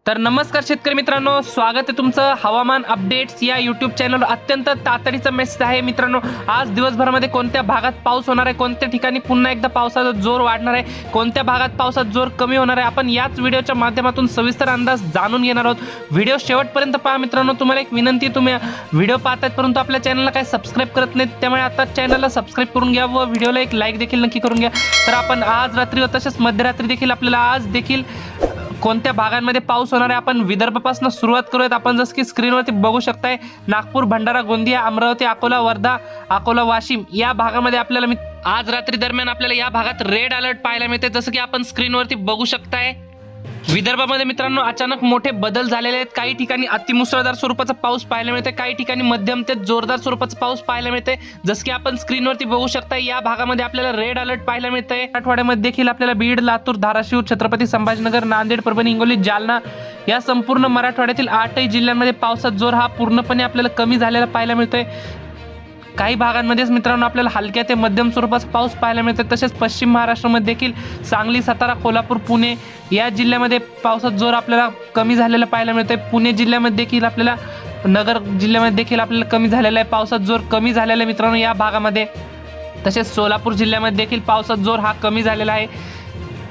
तर नमस्कार शेतकरी मित्रांनो, स्वागत आहे तुमचं हवामान अपडेट्स या यूट्यूब चॅनल। अत्यंत तातडीचा मेसेज आहे मित्रांनो। आज दिवसभरामध्ये कोणत्या भागात पाऊस होणार आहे, कोणत्या ठिकाणी पुन्हा एकदा पावसाचा जोर वाढणार आहे, कोणत्या भागात पावसाचा जोर कमी होणार आहे, आपण याच व्हिडिओच्या माध्यमातून सविस्तर अंदाज जाणून घेणार आहोत। व्हिडिओ शेवटपर्यंत पहा मित्रांनो। तुम्हाला एक विनंती, तुम्ही व्हिडिओ पाहतायत परंतु आपल्या चॅनलला काही सबस्क्राइब करत नाहीत, त्यामुळे आता चॅनलला सबस्क्राइब करून घ्या व व्हिडिओला एक लाईक देखील नक्की करून घ्या। तर आपण आज रात्री व तसेच मध्यरात्री देखील आपल्याला आज देखील कोणत्या भागांमध्ये पाऊस होणार आहे आपण विदर्भापासून सुरुवात करूयात। आपण जसं की स्क्रीनवरती बघू शकताय, नागपूर, भंडारा, गोंदिया, अमरावती, अकोला, वर्धा, अकोला, वाशिम या भागामध्ये आपल्याला आज रात्री दरम्यान आपल्याला या भागात रेड अलर्ट पाहायला मिळते। जसं की आपण स्क्रीनवरती बघू शकताय, विदर्भामध्ये मित्रांनो अचानक मोठे बदल झालेले आहेत। काही ठिकाणी अतिमुसळधार स्वरूपाचा पाऊस पाहायला मिळते, काही ठिकाणी मध्यम ते जोरदार स्वरूपाचा पाऊस पाहायला मिळते। जसं की आपण स्क्रीनवरती बघू शकता, या भागामध्ये आपल्याला रेड अलर्ट पाहायला मिळते। मराठवाड्यामध्ये देखील आपल्याला बीड, लातूर, धाराशिव, छत्रपती संभाजीनगर, नांदेड, परभणी, हिंगोली, जालना या संपूर्ण मराठवाड्यातील 8 जिल्ह्यांमध्ये पावसाचा जोर हा पूर्णपणे आपल्याला कमी झालेला पाहायला मिळतोय। काही भागांमध्येच मित्रांनो आपल्याला हलक्या ते मध्यम स्वरूपाचा पाऊस पाहायला मिळतो। तसेच पश्चिम महाराष्ट्रामध्ये देखील सांगली, सातारा, कोल्हापूर, पुणे या जिल्ह्यामध्ये पावसाचा जोर आपल्याला कमी झालेला पाहायला मिळतोय। पुणे जिल्ह्यामध्ये देखील आपल्याला, नगर जिल्ह्यामध्ये देखील आपल्याला कमी झालेला आहे, पावसाचा जोर कमी झालेला आहे मित्रांनो या भागामध्ये। तसेच सोलापूर जिल्ह्यामध्ये देखील पावसाचा जोर हा कमी झालेला आहे।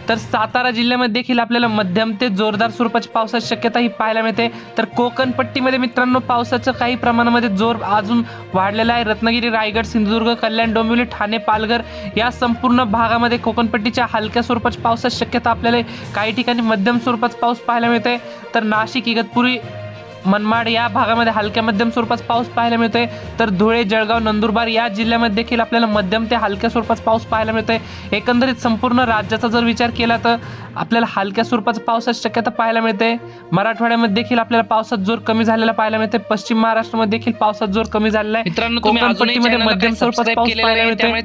तर सातारा जिल्ह्यामध्ये देखील आपल्याला मध्यम ते जोरदार स्वरूपाची पावसाची शक्यता ही पाहायला मिळते। तर कोकण पट्टीमध्ये मित्रांनो पावसाचं काही प्रमाणामध्ये जोर अजून वाढलेला आहे। रत्नागिरी, रायगड, सिंधुदुर्ग, कल्याण, डोंबिवली, ठाणे, पालघर या संपूर्ण भागामध्ये कोकणपट्टीच्या हलक्या स्वरूपाची पावसाची शक्यता आपल्याला काही ठिकाणी मध्यम स्वरूपाचा पाऊस पाहायला मिळते। तर नाशिक, इगतपुरी, मनमाड या भागामध्ये हलक्या मध्यम स्वरूपाचा पाऊस पाहायला मिळतोय। तर धुळे, जळगाव, नंदुरबार या जिल्ह्यामध्ये देखील आपल्याला मध्यम ते हलक्या स्वरूपाचा पाऊस पाहायला मिळतोय। एकंदरीत संपूर्ण राज्याचा जर विचार केला तर आपल्याला हलक्या स्वरूपाचा पावसाची शक्यता पाहायला मिळते। मराठवाड्यामध्ये देखील आपल्याला पावसाचा जोर कमी झालेला पाहायला मिळते। पश्चिम महाराष्ट्रामध्ये देखील पावसाचा जोर कमी झालेला आहे मित्रांनो। कोकणपट्टीमध्ये मध्यम स्वरूपाचा पाऊस पाहायला मिळतोय।